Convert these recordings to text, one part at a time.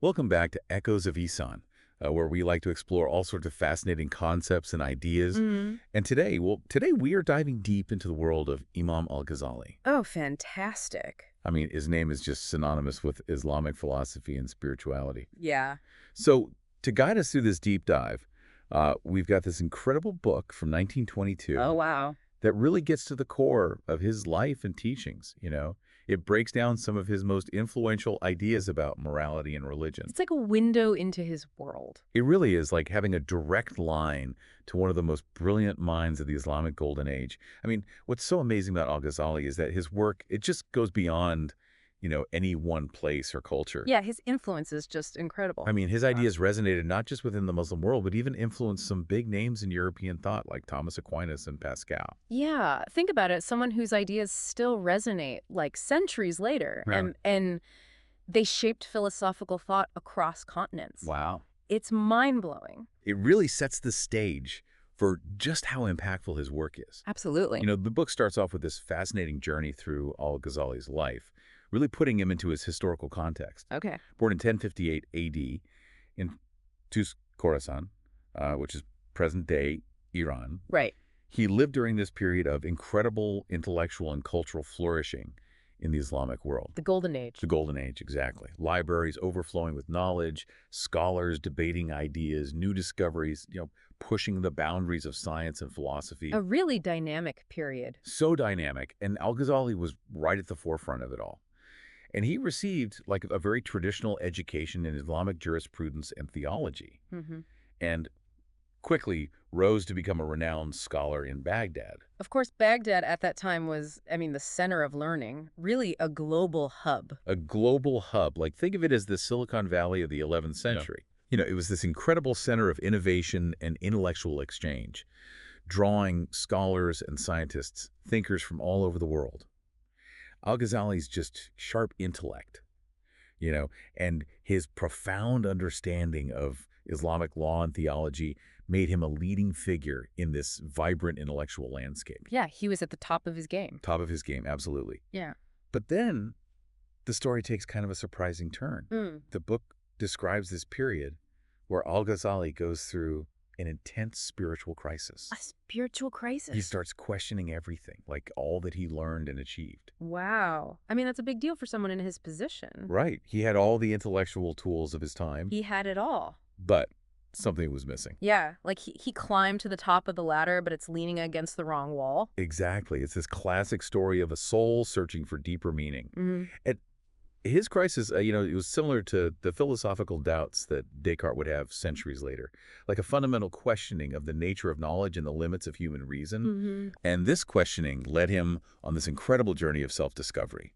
Welcome back to Echoes of Ihsan, where we like to explore all sorts of fascinating concepts and ideas. Mm. And today we are diving deep into the world of Imam Al-Ghazali. Oh, fantastic. I mean, his name is just synonymous with Islamic philosophy and spirituality. Yeah. So to guide us through this deep dive, we've got this incredible book from 1922 Oh, wow. that really gets to the core of his life and teachings. It breaks down some of his most influential ideas about morality and religion. It's like a window into his world. It really is like having a direct line to one of the most brilliant minds of the Islamic Golden Age. I mean, what's so amazing about Al-Ghazali is that his work, it just goes beyond any one place or culture. Yeah, his influence is just I incredible. mean, his ideas resonated not just within the Muslim world, but even influenced some big names in European thought like Thomas Aquinas and Pascal. Yeah, think about it. Someone whose ideas still resonate like centuries later, Yeah. and they shaped philosophical thought across continents. Wow. It's mind-blowing. It really sets the stage for just how impactful his work is. Absolutely. The book starts off with this fascinating journey through al-Ghazali's life, really putting him into his historical context. Okay. Born in 1058 AD in Tus Khorasan, which is present-day Iran, Right. he lived during this period of incredible intellectual and cultural flourishing in the Islamic world. The Golden Age. The Golden Age, exactly. Libraries overflowing with knowledge, scholars debating ideas, new discoveries, pushing the boundaries of science and philosophy. A really dynamic period. So dynamic, and Al-Ghazali was right at the forefront of it all. And he received like a very traditional education in Islamic jurisprudence and theology, Hmm. and quickly rose to become a renowned scholar in Baghdad. Of course, Baghdad at that time was, the center of learning, really a global hub. A global hub, like think of it as the Silicon Valley of the 11th century. It was this incredible center of innovation and intellectual exchange, drawing scholars and scientists, thinkers from all over the world. Al-Ghazali's just sharp intellect, and his profound understanding of Islamic law and theology made him a leading figure in this vibrant intellectual landscape. Yeah, he was at the top of his game. Top of his game, absolutely. Yeah. But then the story takes kind of a surprising turn. Mm. The book describes this period where Al-Ghazali goes through an intense spiritual crisis. A spiritual crisis. He starts questioning everything, like all that he learned and achieved. Wow. That's a big deal for someone in his position. Right. He had all the intellectual tools of his time, He had it all. but something was missing. Yeah, like he climbed to the top of the ladder, but it's leaning against the wrong wall. Exactly. It's this classic story of a soul searching for deeper meaning. Hmm. And his crisis, it was similar to the philosophical doubts that Descartes would have centuries later, like a fundamental questioning of the nature of knowledge and the limits of human reason. Hmm. And this questioning led him on this incredible journey of self-discovery.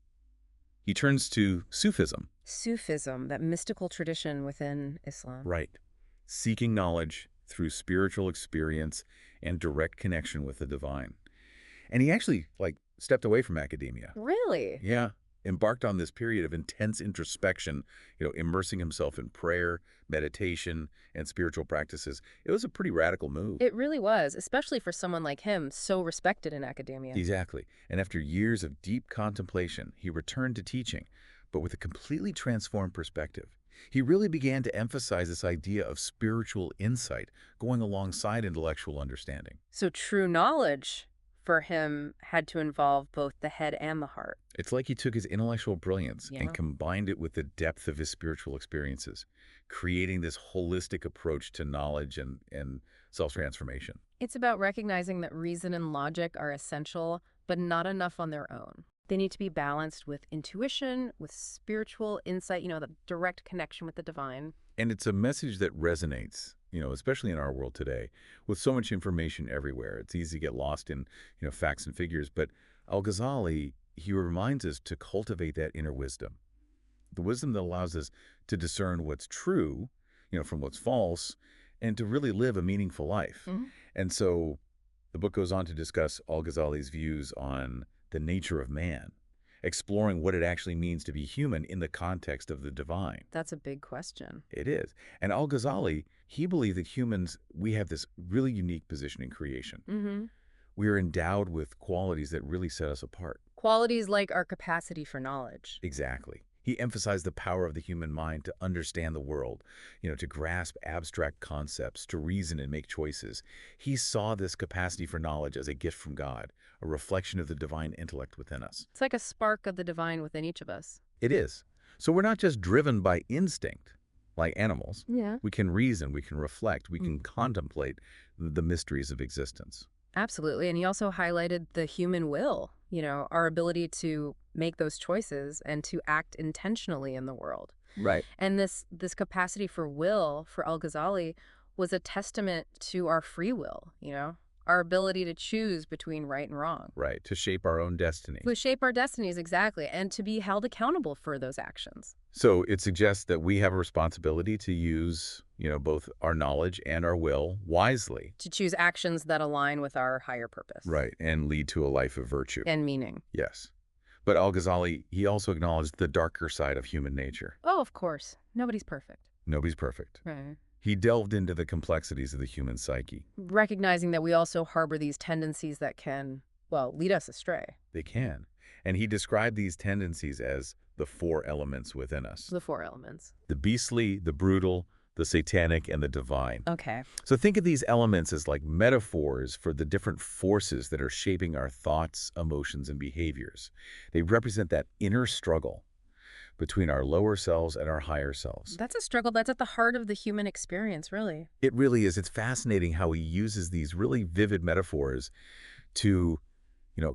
He turns to Sufism. Sufism, that mystical tradition within Islam. Right. Seeking knowledge through spiritual experience and direct connection with the divine. And he actually, stepped away from academia. Really? Yeah. Embarked on this period of intense introspection, immersing himself in prayer, meditation, and spiritual practices. It was a pretty radical move. It really was, especially for someone like him, so respected in academia. Exactly. And after years of deep contemplation, he returned to teaching, but with a completely transformed perspective. He really began to emphasize this idea of spiritual insight going alongside intellectual understanding. So true knowledge for him had to involve both the head and the heart. It's like he took his intellectual brilliance Yeah. and combined it with the depth of his spiritual experiences, creating this holistic approach to knowledge and self-transformation. It's about recognizing that reason and logic are essential, but not enough on their own. They need to be balanced with intuition, with spiritual insight, the direct connection with the divine. And it's a message that resonates, especially in our world today, with so much information everywhere. It's easy to get lost in facts and figures. But Al-Ghazali, he reminds us to cultivate that inner wisdom, the wisdom that allows us to discern what's true, from what's false, and to really live a meaningful life. Mhm. And so the book goes on to discuss Al-Ghazali's views on the nature of man, exploring what it actually means to be human in the context of the divine. That's a big question. It is. And Al-Ghazali, he believed that humans, we have this really unique position in creation. Mm-hmm. We are endowed with qualities that really set us apart. Qualities like our capacity for knowledge. Exactly. He emphasized the power of the human mind to understand the world, to grasp abstract concepts, to reason and make choices. He saw this capacity for knowledge as a gift from God, a reflection of the divine intellect within us. It's like a spark of the divine within each of us. It is. So we're not just driven by instinct, like animals. Yeah. We can reason, we can reflect, we can contemplate the mysteries of existence. Absolutely. And he also highlighted the human will, our ability to make those choices and to act intentionally in the world. Right. And this capacity for will for Al-Ghazali was a testament to our free will, our ability to choose between right and wrong. Right, to shape our own destiny. To shape our destinies, exactly, and to be held accountable for those actions. So it suggests that we have a responsibility to use, both our knowledge and our will wisely. To choose actions that align with our higher purpose. Right, and lead to a life of virtue. And meaning. Yes. But Al-Ghazali, he also acknowledged the darker side of human nature. Oh, of course. Nobody's perfect. Nobody's perfect. Right. He delved into the complexities of the human psyche. Recognizing that we also harbor these tendencies that can, lead us astray. They can. And he described these tendencies as the 4 elements within us. The 4 elements. The beastly, the brutal, the satanic, and the divine. Okay. So think of these elements as like metaphors for the different forces that are shaping our thoughts, emotions, and behaviors. They represent that inner struggle between our lower selves and our higher selves. That's a struggle that's at the heart of the human experience, really. It really is. It's fascinating how he uses these really vivid metaphors to,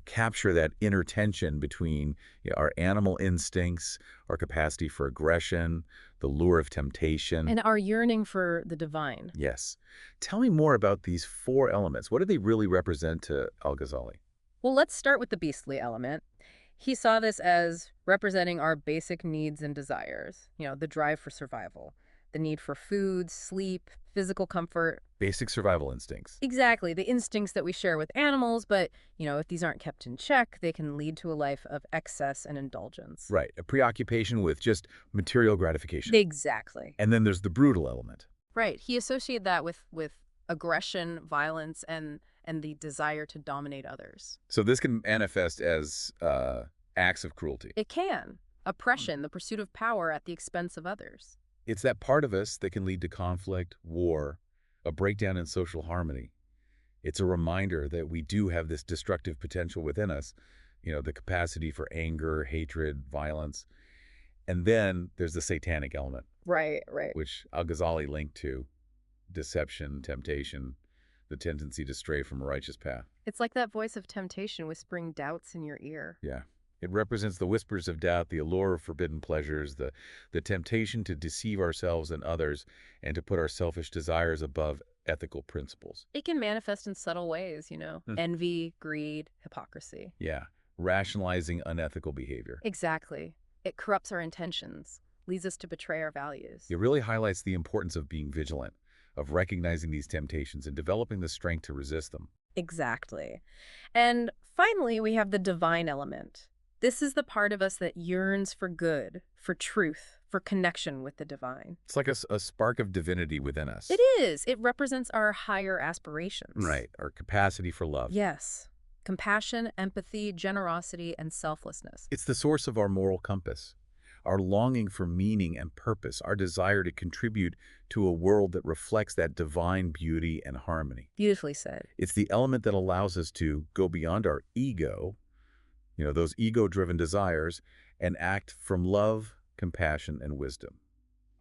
capture that inner tension between our animal instincts, our capacity for aggression, the lure of temptation. And our yearning for the divine. Yes. Tell me more about these 4 elements. What do they really represent to Al-Ghazali? Well, let's start with the beastly element. He saw this as representing our basic needs and desires, the drive for survival, the need for food, sleep, physical comfort. Basic survival instincts. Exactly, the instincts that we share with animals, but, if these aren't kept in check, they can lead to a life of excess and indulgence. Right, a preoccupation with just material gratification. Exactly. And then there's the brutal element. Right, he associated that with aggression, violence, and the desire to dominate others. So this can manifest as acts of cruelty. It can. Oppression, the pursuit of power at the expense of others. It's that part of us that can lead to conflict, war, a breakdown in social harmony. It's a reminder that we do have this destructive potential within us, the capacity for anger, hatred, violence. And then there's the satanic element. Right. Which Al-Ghazali linked to deception, temptation, the tendency to stray from a righteous path. It's like that voice of temptation whispering doubts in your ear. Yeah. It represents the whispers of doubt, the allure of forbidden pleasures, the temptation to deceive ourselves and others, and to put our selfish desires above ethical principles. It can manifest in subtle ways, envy, greed, hypocrisy. Yeah. Rationalizing unethical behavior. Exactly. It corrupts our intentions, leads us to betray our values. It really highlights the importance of being vigilant, of recognizing these temptations and developing the strength to resist them. Exactly. And finally, we have the divine element. This is the part of us that yearns for good, for truth, for connection with the divine. It's like a spark of divinity within us. It is. It represents our higher aspirations. Right. Our capacity for love. Yes. Compassion, empathy, generosity, and selflessness. It's the source of our moral compass, our longing for meaning and purpose, our desire to contribute to a world that reflects that divine beauty and harmony. Beautifully said. It's the element that allows us to go beyond our ego, those ego-driven desires, and act from love, compassion, and wisdom.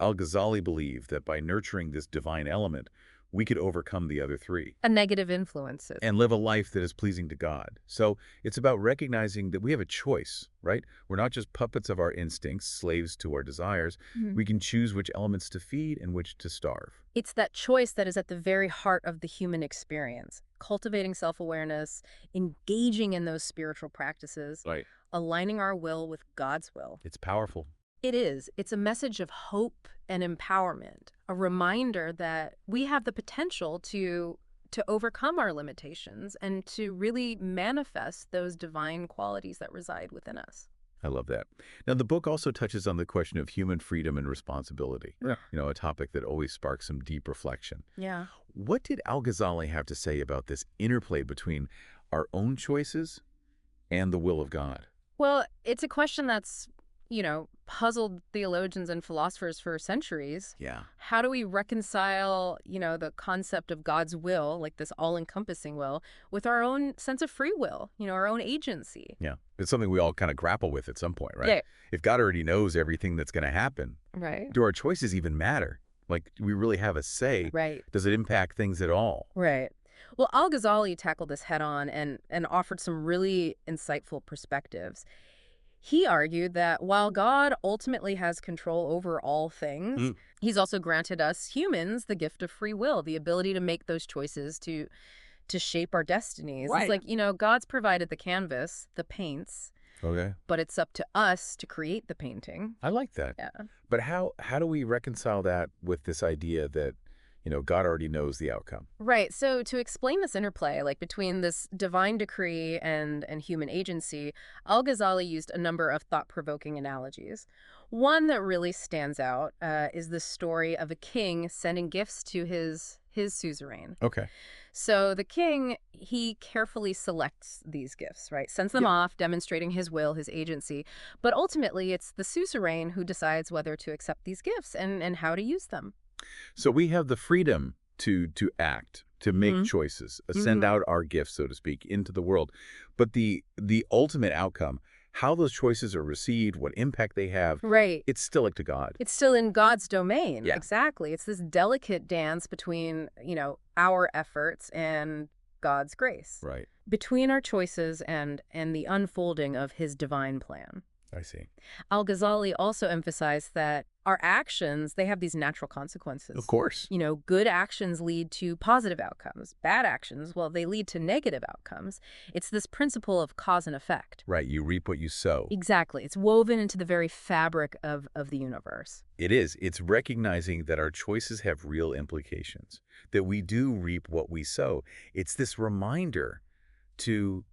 Al-Ghazali believed that by nurturing this divine element, we could overcome the other 3. Negative influences. And live a life that is pleasing to God. So it's about recognizing that we have a choice, right? We're not just puppets of our instincts, slaves to our desires. We can choose which elements to feed and which to starve. It's that choice that is at the very heart of the human experience. Cultivating self-awareness, engaging in those spiritual practices, Right. aligning our will with God's will. It's powerful. It is. It's a message of hope and empowerment, a reminder that we have the potential to overcome our limitations and to really manifest those divine qualities that reside within us. I love that. Now, the book also touches on the question of human freedom and responsibility, a topic that always sparks some deep reflection. Yeah. What did Al-Ghazali have to say about this interplay between our own choices and the will of God? Well, it's a question that's puzzled theologians and philosophers for centuries. Yeah. How do we reconcile, the concept of God's will, like this all-encompassing will, with our own sense of free will, our own agency? Yeah. It's something we all kind of grapple with at some point, right? Yeah. If God already knows everything that's going to happen, Right. do our choices even matter? Like, do we really have a say? Right. Does it impact things at all? Right. Well, Al-Ghazali tackled this head on and offered some really insightful perspectives. He argued that while God ultimately has control over all things, he's also granted us humans the gift of free will, the ability to make those choices to shape our destinies. Right. It's like, God's provided the canvas, the paints, Okay. but it's up to us to create the painting. I like that. Yeah. But how do we reconcile that with this idea that, God already knows the outcome? Right. So to explain this interplay, like between this divine decree and human agency, Al-Ghazali used a number of thought-provoking analogies. One that really stands out is the story of a king sending gifts to his suzerain. Okay. So the king, he carefully selects these gifts, right? Sends them off, demonstrating his will, his agency. But ultimately, it's the suzerain who decides whether to accept these gifts and how to use them. So we have the freedom to act, to make choices, send out our gifts, so to speak, into the world. But the ultimate outcome, how those choices are received, what impact they have, Right. it's still up to God. It's still in God's domain. Yeah. Exactly. It's this delicate dance between, our efforts and God's grace. Right. Between our choices and the unfolding of his divine plan. I see. Al-Ghazali also emphasized that our actions, they have these natural consequences. Of course. Good actions lead to positive outcomes. Bad actions, well, they lead to negative outcomes. It's this principle of cause and effect. Right. You reap what you sow. Exactly. It's woven into the very fabric of the universe. It is. It's recognizing that our choices have real implications, that we do reap what we sow. It's this reminder to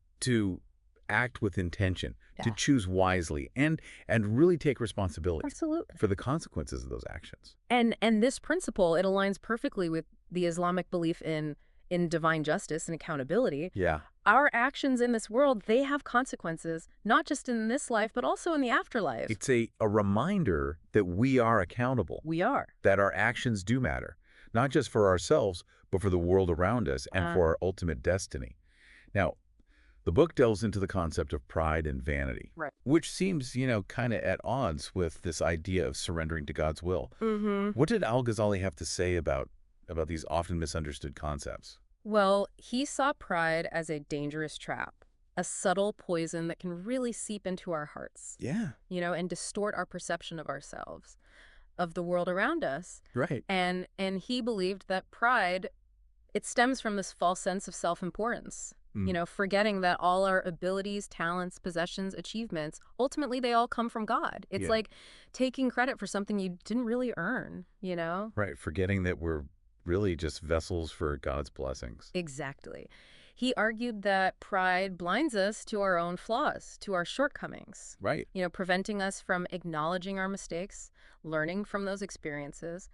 act with intention, to choose wisely, and really take responsibility Absolutely. for the consequences of those actions. And this principle, it aligns perfectly with the Islamic belief in divine justice and accountability. Yeah. Our actions in this world, they have consequences, not just in this life, but also in the afterlife. It's a reminder that we are accountable, We are. that our actions do matter, not just for ourselves, but for the world around us and for our ultimate destiny. Now, the book delves into the concept of pride and vanity, Right. which seems, kind of at odds with this idea of surrendering to God's will. What did Al-Ghazali have to say about these often misunderstood concepts? Well, he saw pride as a dangerous trap, a subtle poison that can really seep into our hearts, Yeah. and distort our perception of ourselves, of the world around us. Right. And he believed that pride, it stems from this false sense of self-importance. Forgetting that all our abilities, talents, possessions, achievements, ultimately they all come from God. It's like taking credit for something you didn't really earn, Right. Forgetting that we're really just vessels for God's blessings. Exactly. He argued that pride blinds us to our own flaws, to our shortcomings. Right. Preventing us from acknowledging our mistakes, learning from those experiences,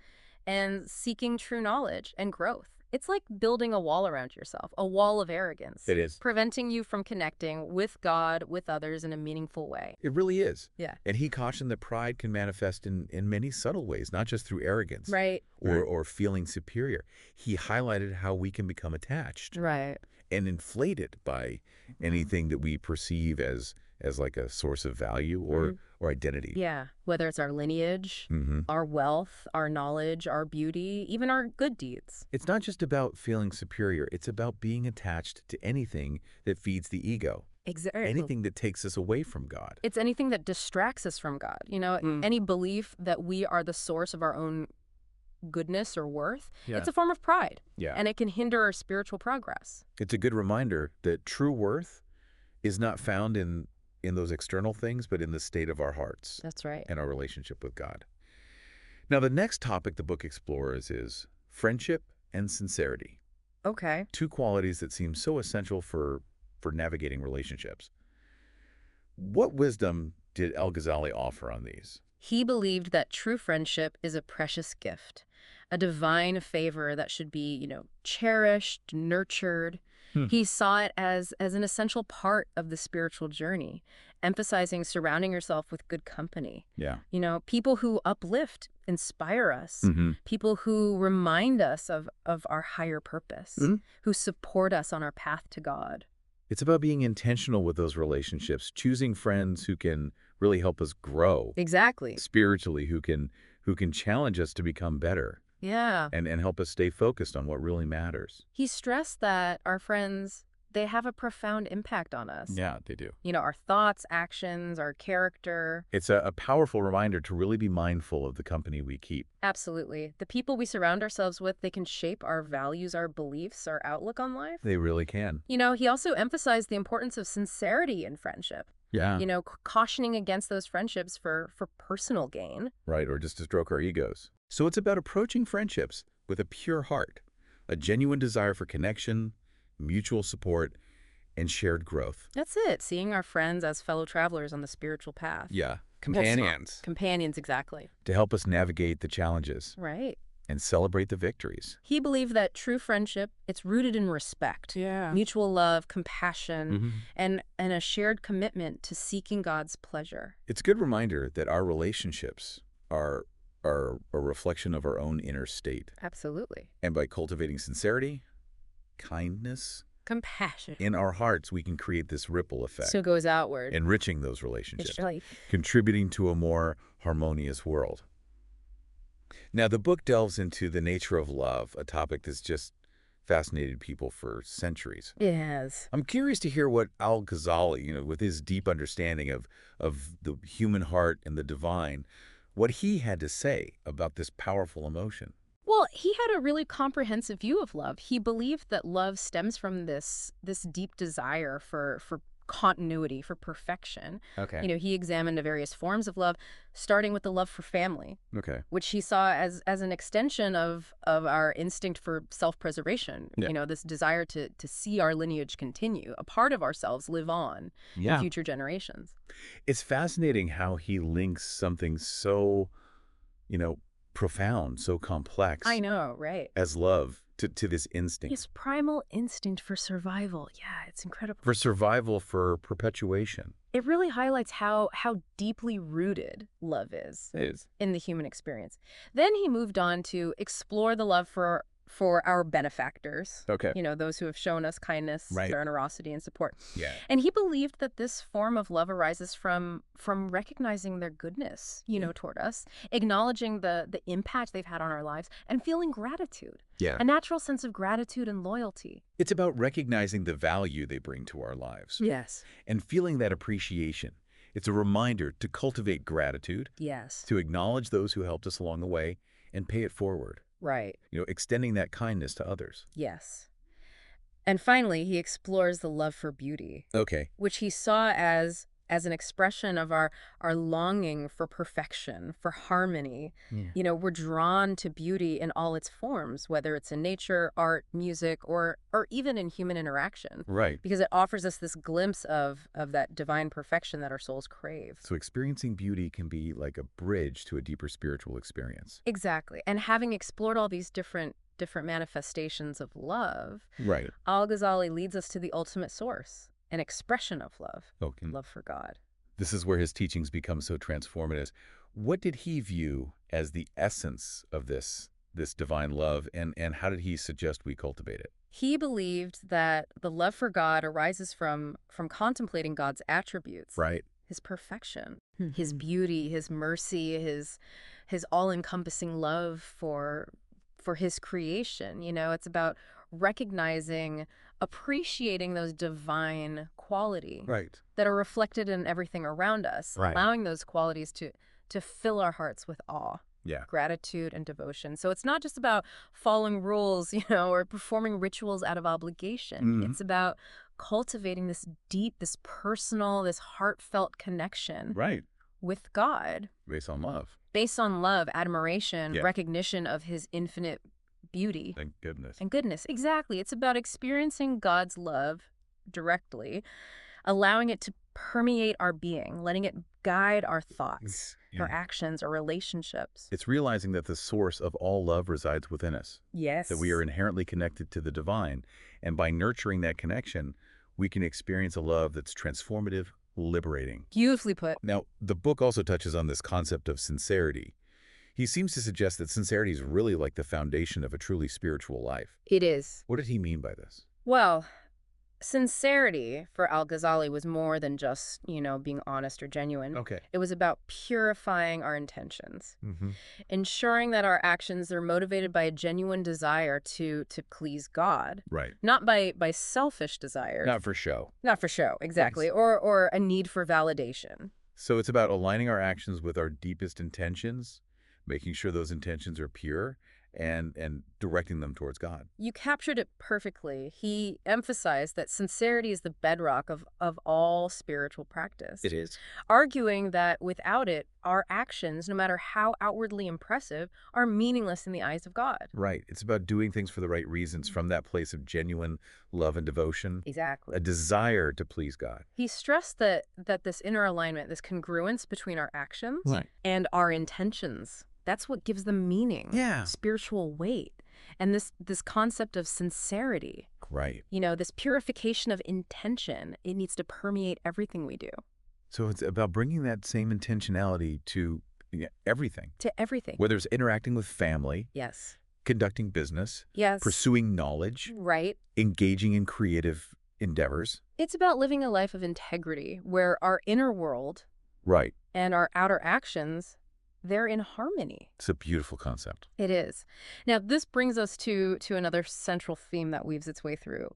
and seeking true knowledge and growth. It's like building a wall around yourself, a wall of arrogance. It is. Preventing you from connecting with God, with others in a meaningful way. It really is. Yeah. And he cautioned that pride can manifest in many subtle ways, not just through arrogance. Right. Or feeling superior. He highlighted how we can become attached. Right. And inflated by anything that we perceive as like a source of value or identity. Yeah. Whether it's our lineage, our wealth, our knowledge, our beauty, even our good deeds. It's not just about feeling superior. It's about being attached to anything that feeds the ego. Exactly. Anything that takes us away from God. It's anything that distracts us from God. Any belief that we are the source of our own goodness or worth. Yeah. It's a form of pride. Yeah. And it can hinder our spiritual progress. It's a good reminder that true worth is not found in those external things, but in the state of our hearts. That's right. And our relationship with God. Now, the next topic the book explores is friendship and sincerity. Okay. Two qualities that seem so essential for navigating relationships. What wisdom did Al-Ghazali offer on these? He believed that true friendship is a precious gift, a divine favor that should be, cherished, nurtured. He saw it as an essential part of the spiritual journey, emphasizing surrounding yourself with good company. Yeah. People who uplift, inspire us, people who remind us of our higher purpose, who support us on our path to God. It's about being intentional with those relationships, choosing friends who can really help us grow Exactly. spiritually, who can challenge us to become better. Yeah. And help us stay focused on what really matters. He stressed that our friends, they have a profound impact on us. Yeah, they do. Our thoughts, actions, our character. It's a powerful reminder to really be mindful of the company we keep. Absolutely. The people we surround ourselves with, they can shape our values, our beliefs, our outlook on life. They really can. He also emphasized the importance of sincerity in friendship. Yeah. Cautioning against those friendships for personal gain. Right, or just to stroke our egos. So it's about approaching friendships with a pure heart, a genuine desire for connection, mutual support, and shared growth. That's it. Seeing our friends as fellow travelers on the spiritual path. Yeah. Companions. Companions, exactly. To help us navigate the challenges. Right. And celebrate the victories. He believed that true friendship, it's rooted in respect, mutual love, compassion, and a shared commitment to seeking God's pleasure. It's a good reminder that our relationships are a reflection of our own inner state. Absolutely. And by cultivating sincerity, kindness, compassion in our hearts, we can create this ripple effect. So it goes outward. Enriching those relationships. It's right. Contributing to a more harmonious world. Now, the book delves into the nature of love, a topic that's just fascinated people for centuries. Yes. I'm curious to hear what Al-Ghazali, with his deep understanding of the human heart and the divine, what he had to say about this powerful emotion. Well, he had a really comprehensive view of love. He believed that love stems from this deep desire for continuity, for perfection. Okay. He examined the various forms of love, starting with the love for family, Okay. which he saw as an extension of our instinct for self-preservation. Yeah. This desire to see our lineage continue, a part of ourselves live on in future generations. It's fascinating how he links something so, profound, so complex. I know, right? As love to this instinct. His primal instinct for survival. Yeah, it's incredible. For survival, for perpetuation. It really highlights how deeply rooted love is in the human experience. Then he moved on to explore the love for our benefactors. Okay. Those who have shown us kindness, generosity, and support. Yeah. And he believed that this form of love arises from recognizing their goodness, toward us, acknowledging the impact they've had on our lives, and feeling gratitude. Yeah. A natural sense of gratitude and loyalty. It's about recognizing the value they bring to our lives. Yes. And feeling that appreciation. It's a reminder to cultivate gratitude. Yes. To acknowledge those who helped us along the way and pay it forward. Right. Extending that kindness to others. Yes. And finally, he explores the love for beauty. Okay. Which he saw as an expression of our longing for perfection, for harmony. Yeah. We're drawn to beauty in all its forms, whether it's in nature, art, music, or even in human interaction. Right. Because it offers us this glimpse of that divine perfection that our souls crave. So experiencing beauty can be like a bridge to a deeper spiritual experience. Exactly. And having explored all these different manifestations of love, right. Al-Ghazali leads us to the ultimate source. An expression of love, okay. Love for God. This is where his teachings become so transformative. What did he view as the essence of this divine love, and how did he suggest we cultivate it? He believed that the love for God arises from contemplating God's attributes. Right. His perfection, his beauty, his mercy, his all-encompassing love for his creation. It's about recognizing, appreciating those divine qualities that are reflected in everything around us, allowing those qualities to fill our hearts with awe, gratitude, and devotion. So it's not just about following rules, or performing rituals out of obligation. It's about cultivating this deep, this personal, this heartfelt connection with God. Based on love. Based on love, admiration, recognition of his infinite beauty. And goodness. And goodness, exactly. It's about experiencing God's love directly, allowing it to permeate our being, letting it guide our thoughts, Yeah. our actions, our relationships. It's realizing that the source of all love resides within us, Yes. that we are inherently connected to the divine, and by nurturing that connection, we can experience a love that's transformative, liberating. Beautifully put. Now, the book also touches on this concept of sincerity. He seems to suggest that sincerity is really like the foundation of a truly spiritual life. It is. What did he mean by this? Well, sincerity for Al-Ghazali was more than just, being honest or genuine. Okay. It was about purifying our intentions, Mm-hmm. ensuring that our actions are motivated by a genuine desire to please God, Right. not by selfish desires. Not for show. Not for show, exactly, or a need for validation. So it's about aligning our actions with our deepest intentions, making sure those intentions are pure, and directing them towards God. You captured it perfectly. He emphasized that sincerity is the bedrock of all spiritual practice, It is. arguing that without it, our actions, no matter how outwardly impressive, are meaningless in the eyes of God. Right. It's about doing things for the right reasons from that place of genuine love and devotion, Exactly. a desire to please God. He stressed that this inner alignment, this congruence between our actions Right. and our intentions, that's what gives them meaning, Yeah. spiritual weight, and this concept of sincerity. Right. This purification of intention, it needs to permeate everything we do. So it's about bringing that same intentionality to everything, To everything. whether it's interacting with family, Yes. conducting business, Yes. pursuing knowledge, Right. engaging in creative endeavors. It's about living a life of integrity where our inner world Right. and our outer actions, they're in harmony. It's a beautiful concept. It is. Now, this brings us to another central theme that weaves its way through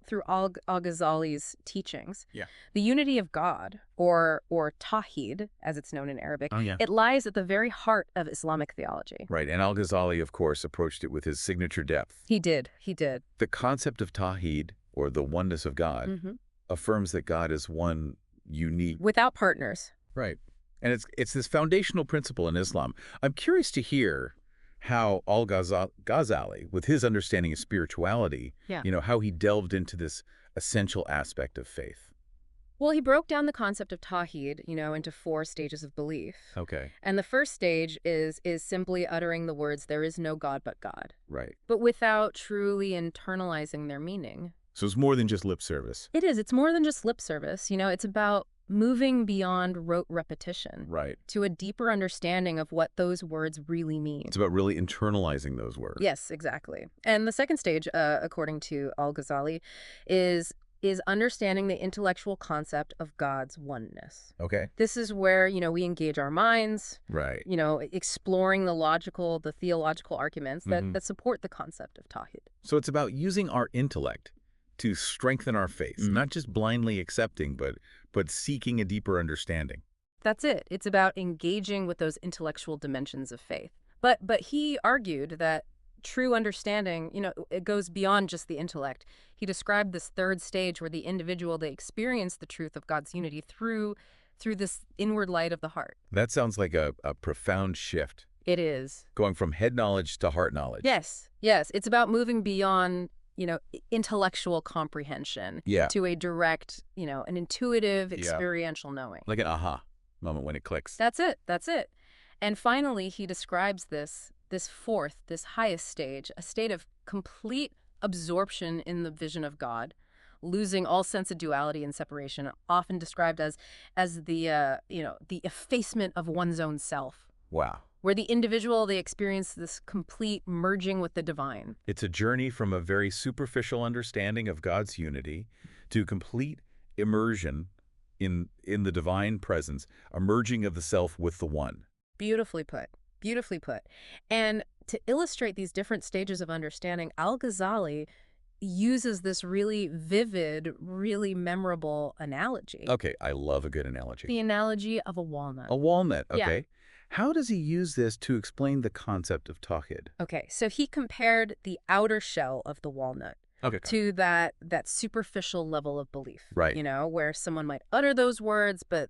Al-Ghazali's teachings. Yeah. The unity of God, or Tawhid, as it's known in Arabic. Oh, yeah. It lies at the very heart of Islamic theology. Right. And Al-Ghazali, of course, approached it with his signature depth. He did. The concept of Tawhid, or the oneness of God, Mhm. affirms that God is one unique. Without partners. Right. And it's this foundational principle in Islam. I'm curious to hear how Al-Ghazali, with his understanding of spirituality, Yeah. how he delved into this essential aspect of faith. Well, he broke down the concept of Tawhid, into 4 stages of belief. Okay. And the first stage is simply uttering the words, "There is no God but God," Right. but without truly internalizing their meaning. So it's more than just lip service. It is. It's more than just lip service. It's about moving beyond rote repetition Right. to a deeper understanding of what those words really mean. It's about really internalizing those words. Yes, exactly. And the second stage, according to Al-Ghazali, is understanding the intellectual concept of God's oneness. Okay. This is where, we engage our minds, Right. exploring the theological arguments that support the concept of Tawhid. So it's about using our intellect to strengthen our faith, not just blindly accepting, but seeking a deeper understanding. That's it. It's about engaging with those intellectual dimensions of faith. But he argued that true understanding, it goes beyond just the intellect. He described this third stage where the individual, they experience the truth of God's unity through this inward light of the heart. That sounds like a profound shift, It is. going from head knowledge to heart knowledge. Yes. It's about moving beyond, intellectual comprehension Yeah. to a direct, an intuitive, Yeah. experiential knowing. Like an aha moment when it clicks. That's it. And finally, he describes this fourth, this highest stage, a state of complete absorption in the vision of God, losing all sense of duality and separation, often described as the effacement of one's own self, Wow. where the individual, they experience this complete merging with the divine. It's a journey from a very superficial understanding of God's unity to complete immersion in the divine presence, a merging of the self with the one. Beautifully put. Beautifully put. And to illustrate these different stages of understanding, Al-Ghazali uses this really vivid, really memorable analogy. Okay, I love a good analogy. The analogy of a walnut. A walnut, Yeah. okay. How does he use this to explain the concept of Tawhid? Okay, so he compared the outer shell of the walnut Okay. to that superficial level of belief. Right. Where someone might utter those words, but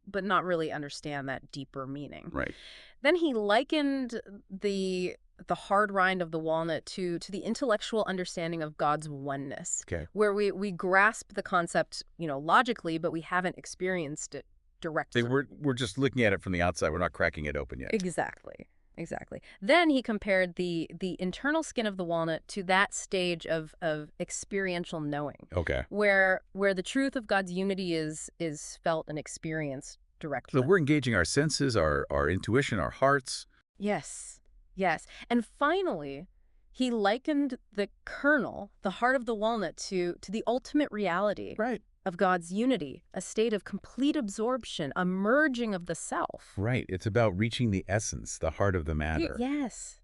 but not really understand that deeper meaning. Right. Then he likened the hard rind of the walnut to the intellectual understanding of God's oneness, Okay. where we grasp the concept, logically, but we haven't experienced it directly. We're just looking at it from the outside. We're not cracking it open yet. Exactly. Exactly. Then he compared the internal skin of the walnut to that stage of experiential knowing, Okay. where the truth of God's unity is felt and experienced directly. So we're engaging our senses, our intuition, our hearts. Yes. Yes. And finally, he likened the kernel, the heart of the walnut, to the ultimate reality Right. of God's unity, a state of complete absorption, a merging of the self. Right. It's about reaching the essence, the heart of the matter. Yes.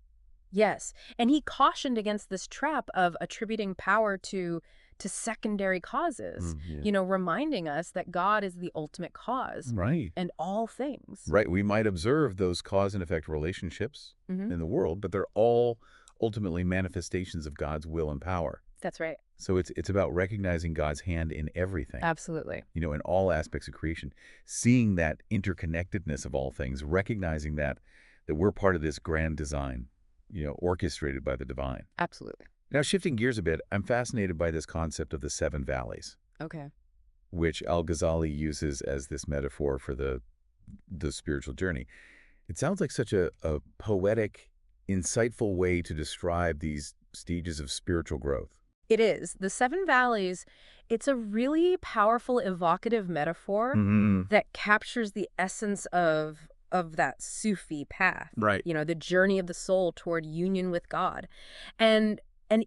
Yes. And he cautioned against this trap of attributing power to secondary causes, Yeah. reminding us that God is the ultimate cause Right. and all things. Right. We might observe those cause and effect relationships Mhm. in the world, but they're all ultimately manifestations of God's will and power. That's right. So it's about recognizing God's hand in everything, Absolutely. in all aspects of creation, seeing that interconnectedness of all things, recognizing that we're part of this grand design, orchestrated by the divine. Absolutely. Now, shifting gears a bit, I'm fascinated by this concept of the seven valleys, Okay. which Al-Ghazali uses as this metaphor for the spiritual journey. It sounds like such a poetic, insightful way to describe these stages of spiritual growth. It is. The Seven Valleys, it's a really powerful, evocative metaphor that captures the essence of that Sufi path. Right. The journey of the soul toward union with God. And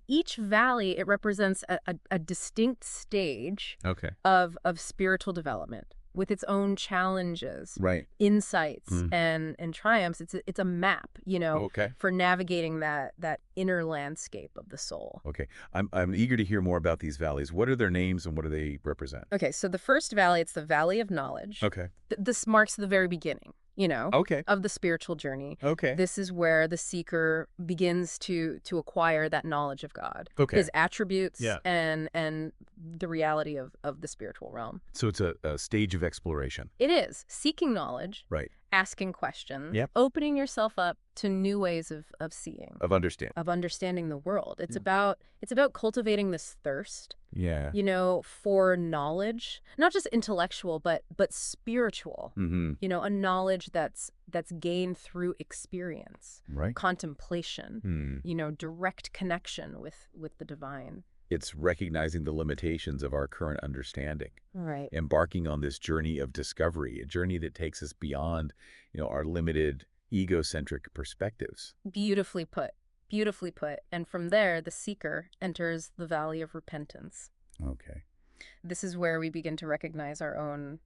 each valley, it represents a distinct stage Okay. of spiritual development with its own challenges, Right. insights, and triumphs. It's a map, Okay. for navigating that inner landscape of the soul. Okay. I'm eager to hear more about these valleys. What are their names and what do they represent? Okay, so the first valley, it's the Valley of Knowledge. Okay. This marks the very beginning, Okay. of the spiritual journey. Okay. This is where the seeker begins to acquire that knowledge of God, Okay. his attributes, Yeah. and the reality of the spiritual realm. So it's a stage of exploration. It is seeking knowledge, Right. asking questions, Yep. opening yourself up to new ways of seeing, Of understand. of understanding the world. It's Yeah. about cultivating this thirst, Yeah. for knowledge, not just intellectual, but spiritual. Mm-hmm. A knowledge that's gained through experience, Right. contemplation, direct connection with the divine. It's recognizing the limitations of our current understanding, Right. embarking on this journey of discovery, a journey that takes us beyond, our limited egocentric perspectives. Beautifully put. Beautifully put. And from there, the seeker enters the valley of repentance. Okay. This is where we begin to recognize our own,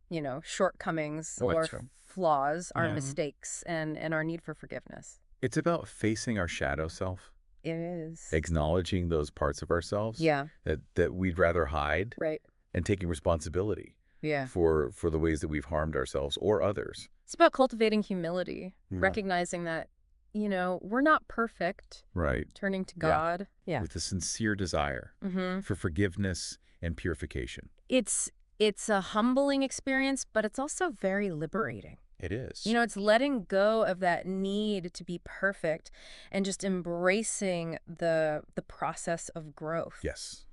shortcomings Oh, or that's true. flaws, our Yeah. mistakes, and our need for forgiveness. It's about facing our shadow self, It is. acknowledging those parts of ourselves Yeah. that we'd rather hide, Right. and taking responsibility Yeah. for the ways that we've harmed ourselves or others. It's about cultivating humility, Yeah. recognizing that, we're not perfect, Right. turning to Yeah. God. Yeah. With a sincere desire Mm-hmm. for forgiveness and purification. It's a humbling experience, but it's also very liberating. It is. It's letting go of that need to be perfect and just embracing the process of growth. Yes.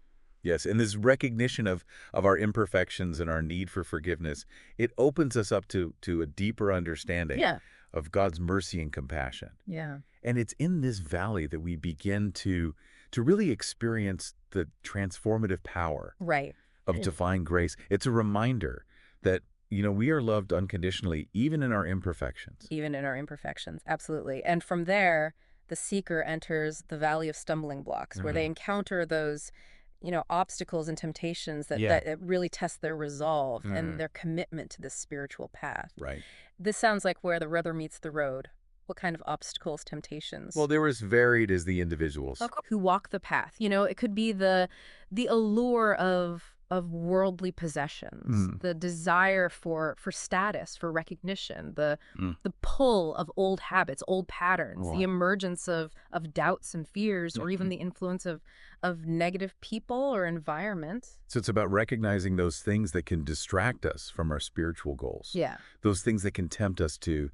Yes, and this recognition of our imperfections and our need for forgiveness, it opens us up to a deeper understanding Yeah. of God's mercy and compassion. Yeah. And it's in this valley that we begin to really experience the transformative power Right. of divine grace. It's a reminder that, we are loved unconditionally, even in our imperfections. Even in our imperfections. Absolutely. And from there, the seeker enters the valley of stumbling blocks, where they encounter those, obstacles and temptations that it really test their resolve and their commitment to this spiritual path. Right. This sounds like where the rubber meets the road. What kind of obstacles, temptations? Well, they're as varied as the individuals. Who walk the path. It could be the allure of of worldly possessions, the desire for status, for recognition, the pull of old habits, old patterns, the emergence of doubts and fears, or even the influence of negative people or environment. So it's about recognizing those things that can distract us from our spiritual goals. Yeah. Those things that can tempt us to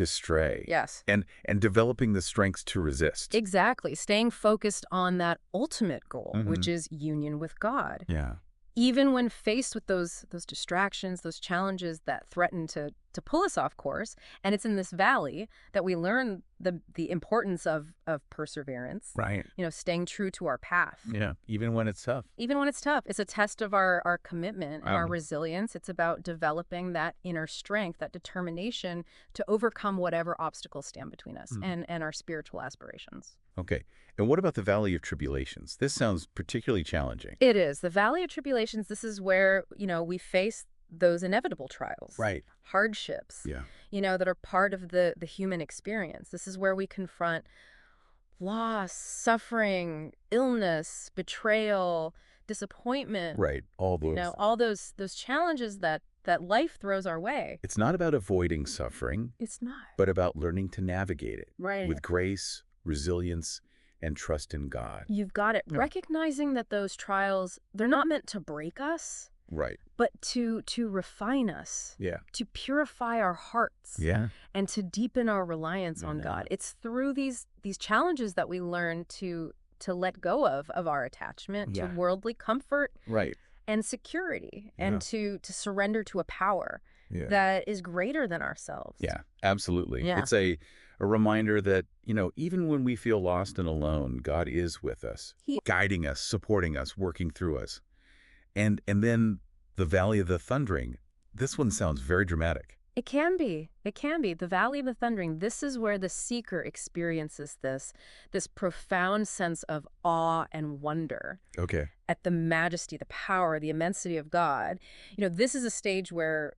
stray. Yes. And developing the strength to resist. Exactly. Staying focused on that ultimate goal, which is union with God. Yeah. Even when faced with those distractions, those challenges that threaten to pull us off course. And it's in this valley that we learn the importance of perseverance. Right. Staying true to our path. Yeah. Even when it's tough. Even when it's tough. It's a test of our commitment and our resilience. It's about developing that inner strength, that determination to overcome whatever obstacles stand between us and our spiritual aspirations. Okay. And what about the Valley of Tribulations? This sounds particularly challenging. It is. The Valley of Tribulations, this is where, we face those inevitable trials. Right. Hardships. Yeah. That are part of the human experience. This is where we confront loss, suffering, illness, betrayal, disappointment. Right. All those. All those challenges that life throws our way. It's not about avoiding suffering. It's not. But about learning to navigate it. Right. With grace, resilience, and trust in God. You've got it. Yeah. Recognizing that those trials, they're not meant to break us. Right. But to refine us. Yeah. To purify our hearts. Yeah. And to deepen our reliance on God. It's through these challenges that we learn to let go of our attachment to worldly comfort. Right. And security. And to surrender to a power that is greater than ourselves. Yeah, absolutely. Yeah. It's a reminder that, even when we feel lost and alone, God is with us, guiding us, supporting us, working through us. And then the Valley of the Thundering, this one sounds very dramatic. It can be. It can be. The Valley of the Thundering, this is where the seeker experiences this profound sense of awe and wonder. Okay. At the majesty, the power, the immensity of God. This is a stage where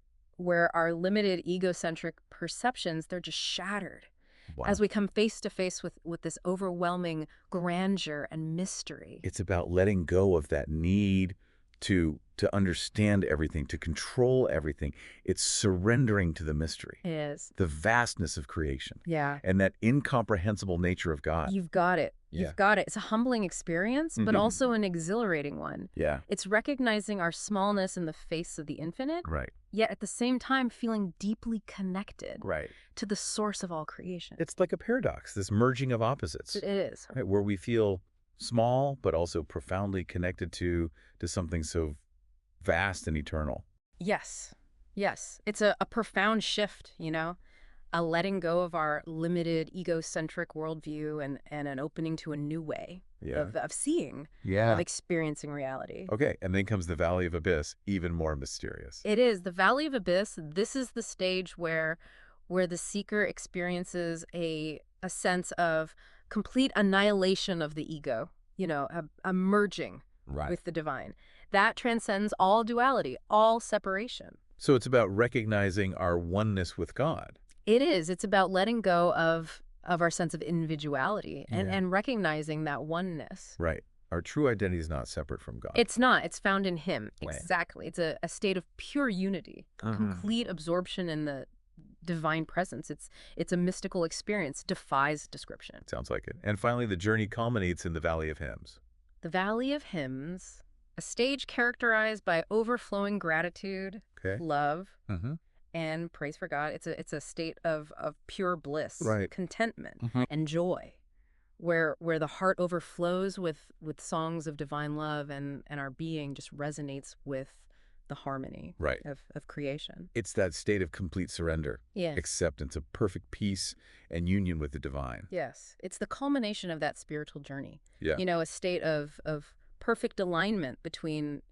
our limited egocentric perceptions, they're just shattered. Wow. As we come face to face with this overwhelming grandeur and mystery. It's about letting go of that need to understand everything, to control everything. It's surrendering to the mystery. It is. The vastness of creation. Yeah. And that incomprehensible nature of God. You've got it. Yeah. You've got it. It's a humbling experience, but also an exhilarating one. Yeah. It's recognizing our smallness in the face of the infinite. Right. Yet at the same time feeling deeply connected. Right. To the source of all creation. It's like a paradox, this merging of opposites. It is. Right, where we feel small, but also profoundly connected to something so vast and eternal. Yes. Yes. It's a profound shift, a letting go of our limited egocentric worldview and an opening to a new way of seeing, of experiencing reality. Okay. And then comes the Valley of Abyss, even more mysterious. It is. The Valley of Abyss, this is the stage where the seeker experiences a sense of complete annihilation of the ego, a merging with the divine. That transcends all duality, all separation. So it's about recognizing our oneness with God. It is. It's about letting go of our sense of individuality and recognizing that oneness. Right. Our true identity is not separate from God. It's not. It's found in Him. Right. Exactly. It's a state of pure unity, complete absorption in the divine presence. It's a mystical experience, defies description. Sounds like it. And finally, the journey culminates in the Valley of Hymns. The Valley of Hymns, a stage characterized by overflowing gratitude, love, and praise for God. It's a state of pure bliss, contentment, and joy, where the heart overflows with songs of divine love, and our being just resonates with the harmony of creation. It's that state of complete surrender, acceptance of perfect peace and union with the divine. Yes. It's the culmination of that spiritual journey. Yeah. A state of perfect alignment between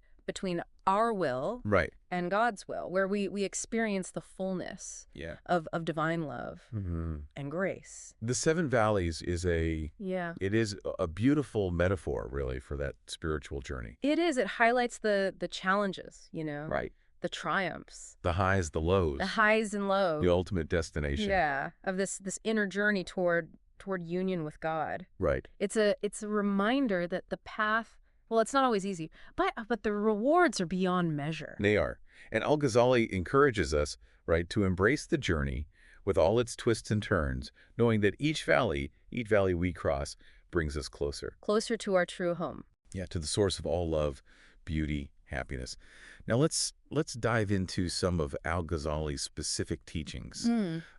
our will and God's will, where we experience the fullness of divine love and grace. The Seven Valleys is it is a beautiful metaphor, really, for that spiritual journey. It is. It highlights the challenges, the triumphs. The highs, the lows. The highs and lows. The ultimate destination. Yeah, of this inner journey toward union with God. Right. It's a reminder that the path Well, it's not always easy, but the rewards are beyond measure. They are. And Al-Ghazali encourages us, right, to embrace the journey with all its twists and turns, knowing that each valley we cross brings us closer. Closer to our true home. Yeah, to the source of all love, beauty, happiness. Now let's dive into some of Al-Ghazali's specific teachings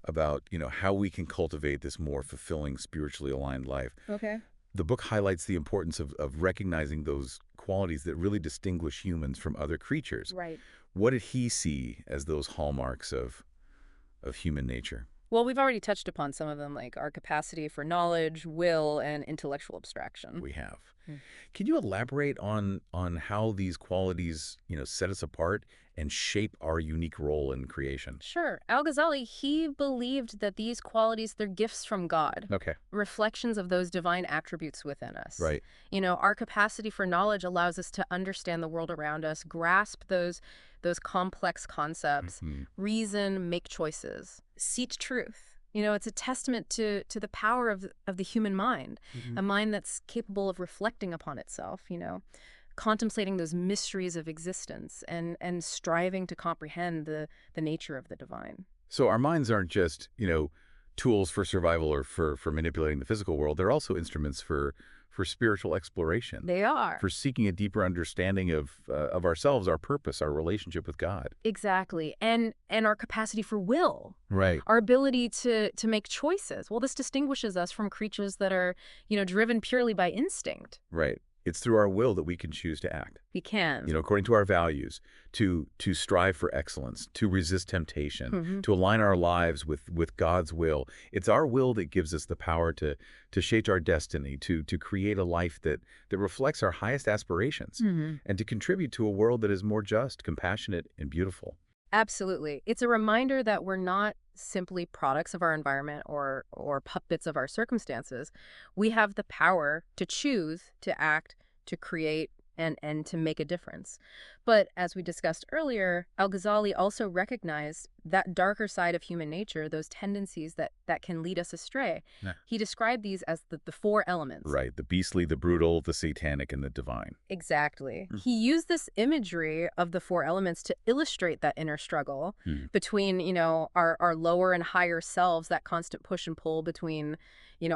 about, how we can cultivate this more fulfilling, spiritually aligned life. Okay. The book highlights the importance of recognizing those qualities that really distinguish humans from other creatures. Right. What did he see as those hallmarks of human nature? Well, we've already touched upon some of them, like our capacity for knowledge, will, and intellectual abstraction. We have. Hmm. Can you elaborate on how these qualities, set us apart and shape our unique role in creation? Sure. Al-Ghazali, he believed that these qualities, they're gifts from God, Okay. reflections of those divine attributes within us. Right. Our capacity for knowledge allows us to understand the world around us, grasp those complex concepts, reason, make choices, seek truth. It's a testament to the power of the human mind, a mind that's capable of reflecting upon itself, contemplating those mysteries of existence and striving to comprehend the nature of the divine. So our minds aren't just, tools for survival or for manipulating the physical world. They're also instruments for spiritual exploration. They are. For seeking a deeper understanding of ourselves, our purpose, our relationship with God. Exactly. And our capacity for will. Right. Our ability to make choices. Well, this distinguishes us from creatures that are, driven purely by instinct. Right. It's through our will that we can choose to act. We can. According to our values, to strive for excellence, to resist temptation, to align our lives with God's will. It's our will that gives us the power to shape our destiny, to create a life that reflects our highest aspirations, and to contribute to a world that is more just, compassionate, and beautiful. Absolutely. It's a reminder that we're not simply products of our environment or puppets of our circumstances. We have the power to choose, to act, to create, and to make a difference. But as we discussed earlier, Al-Ghazali also recognized that darker side of human nature, those tendencies that can lead us astray. Yeah. He described these as the four elements. Right. The beastly, the brutal, the satanic, and the divine. Exactly. He used this imagery of the four elements to illustrate that inner struggle between, our lower and higher selves, that constant push and pull between,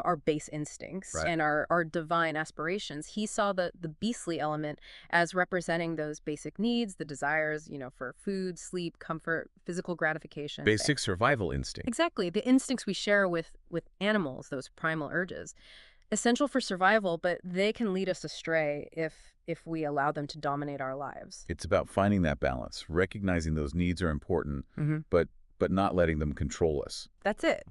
our base instincts and our divine aspirations. He saw the beastly element as representing those basic needs, the desires, for food, sleep, comfort, physical gratification. Basic survival instinct. Exactly. The instincts we share with animals, those primal urges. Essential for survival, but they can lead us astray if we allow them to dominate our lives. It's about finding that balance, recognizing those needs are important, but not letting them control us. That's it.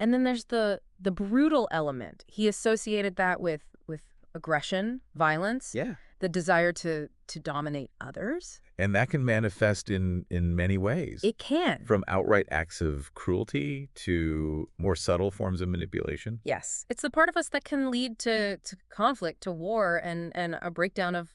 And then there's the brutal element. He associated that with aggression, violence, the desire to dominate others. And that can manifest in many ways. It can. From outright acts of cruelty to more subtle forms of manipulation. Yes. It's the part of us that can lead to conflict, to war, and a breakdown of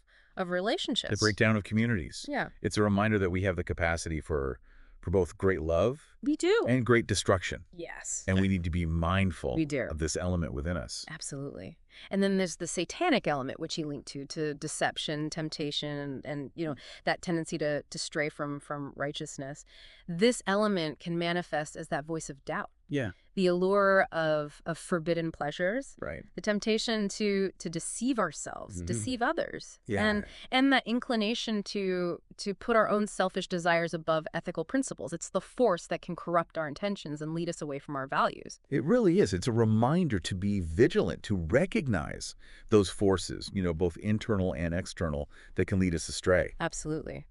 relationships. The breakdown of communities. Yeah. It's a reminder that we have the capacity for both great love we do and great destruction. Yes. And we need to be mindful We do. of this element within us. Absolutely. And then there's the satanic element, which he linked to deception, temptation, and that tendency to stray from righteousness. This element can manifest as that voice of doubt. Yeah. The allure of forbidden pleasures. Right. The temptation to deceive ourselves, deceive others. Yeah. And that inclination to put our own selfish desires above ethical principles. It's the force that can corrupt our intentions and lead us away from our values. It really is. It's a reminder to be vigilant, to recognize those forces, both internal and external, that can lead us astray. Absolutely.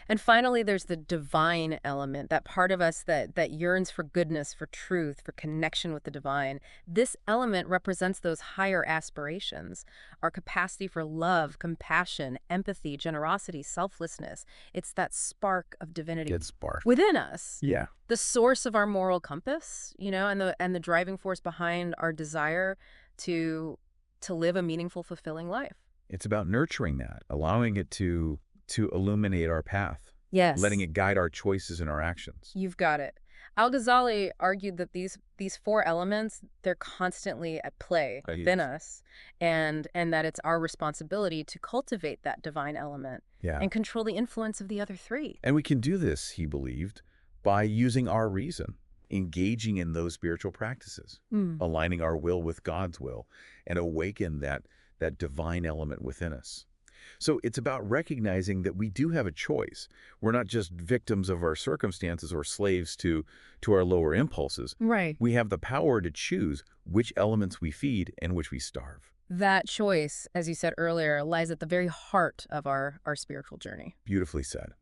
And finally, there's the divine element, that part of us that yearns for goodness, for truth, for connection with the divine. This element represents those higher aspirations, our capacity for love, compassion, empathy, generosity, selflessness. It's that spark of divinity Good spark. within us. Yeah. The source of our moral compass, and the driving force behind our desire to live a meaningful, fulfilling life. It's about nurturing that, allowing it to illuminate our path. Yes. Letting it guide our choices and our actions. You've got it. Al-Ghazali argued that these four elements, they're constantly at play Right. within us, and that it's our responsibility to cultivate that divine element Yeah. and control the influence of the other three. And we can do this, he believed, by using our reason, engaging in those spiritual practices, Mm. aligning our will with God's will, and awaken that divine element within us. So it's about recognizing that we do have a choice. We're not just victims of our circumstances or slaves to our lower impulses. Right. We have the power to choose which elements we feed and which we starve. That choice, as you said earlier, lies at the very heart of our spiritual journey. Beautifully said.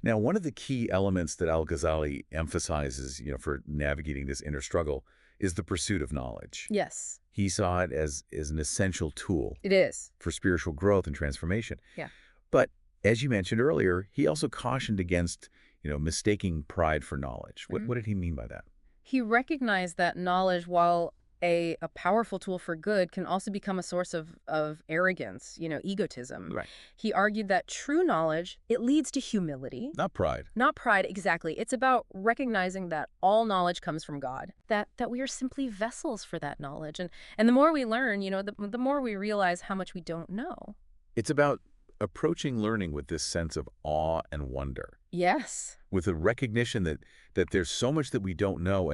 Now, one of the key elements that Al-Ghazali emphasizes, for navigating this inner struggle is the pursuit of knowledge. Yes, He saw it as an essential tool it is. for spiritual growth and transformation. Yeah. But as you mentioned earlier, he also cautioned against, mistaking pride for knowledge. What did he mean by that? He recognized that knowledge, while a powerful tool for good, can also become a source of arrogance, egotism. Right. He argued that true knowledge, it leads to humility. Not pride. Not pride, exactly. It's about recognizing that all knowledge comes from God, that we are simply vessels for that knowledge. And the more we learn, the more we realize how much we don't know. It's about approaching learning with this sense of awe and wonder, Yes. with a recognition that there's so much that we don't know,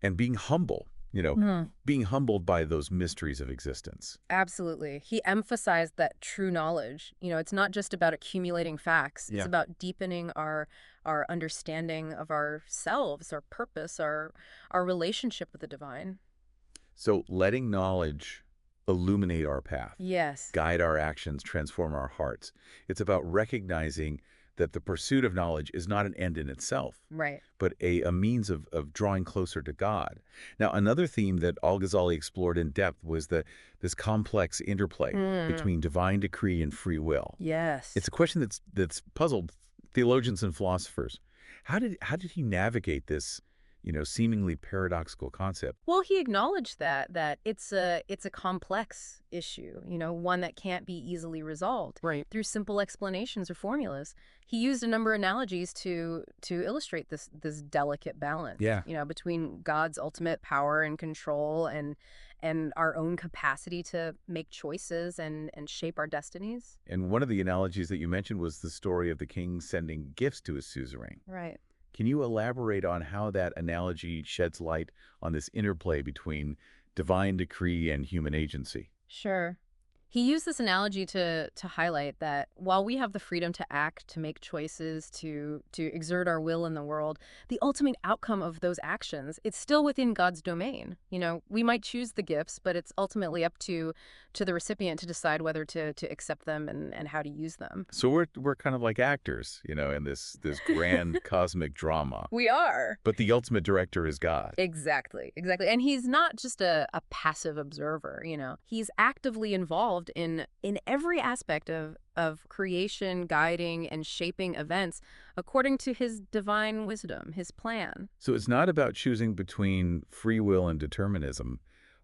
and being humble, being humbled by those mysteries of existence. Absolutely. He emphasized that true knowledge, it's not just about accumulating facts. It's Yeah. about deepening our understanding of ourselves, our purpose, our relationship with the divine. So letting knowledge illuminate our path, Yes. guide our actions, transform our hearts. It's about recognizing that the pursuit of knowledge is not an end in itself, Right. but a means of drawing closer to God. Now, another theme that Al-Ghazali explored in depth was this complex interplay between divine decree and free will. Yes. It's a question that's puzzled theologians and philosophers. How did he navigate this, seemingly paradoxical concept? Well, he acknowledged that it's a complex issue, one that can't be easily resolved Right. through simple explanations or formulas. He used a number of analogies to illustrate this delicate balance, Yeah. Between God's ultimate power and control and our own capacity to make choices and shape our destinies. And one of the analogies that you mentioned was the story of the king sending gifts to his suzerain. Right. Can you elaborate on how that analogy sheds light on this interplay between divine decree and human agency? Sure. He used this analogy to highlight that while we have the freedom to act, to make choices, to exert our will in the world, the ultimate outcome of those actions, it's still within God's domain. We might choose the gifts, but it's ultimately up to the recipient to decide whether to accept them and how to use them. So we're kind of like actors, in this grand cosmic drama. We are. But the ultimate director is God. Exactly. And he's not just a passive observer, He's actively involved in every aspect of creation, guiding, and shaping events according to his divine wisdom, his plan. So it's not about choosing between free will and determinism,